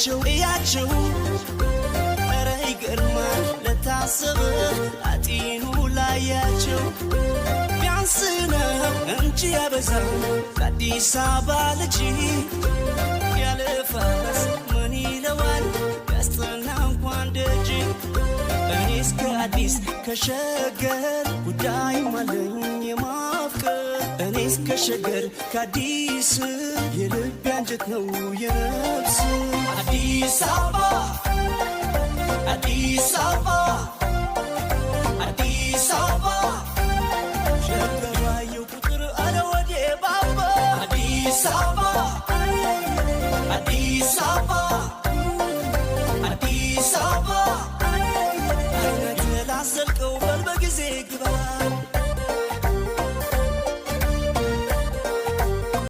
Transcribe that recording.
እያቸው ኧረ ይገርማል ለታሰበ አጢኑ ላያቸው ቢያንስ ነው እንጂ ያበዛል ከአዲስ አበባ ልጅ ያለ ፈረስ ምን ይለዋል ያስጠና እንኳን ደጅ እኔስ ከአዲስ ከሸገር ጉዳይ ማለኝ የማፍቀር እኔስ ከሸገር ከአዲስ የልብ አንጀት ነው የነፍስ አዲስ አበባ አዲስ አበባ አዲስ አበባ ሸገር ባየው ቁጥር አለ ወዴ ባባ አዲስ አበባ አዲስ አበባ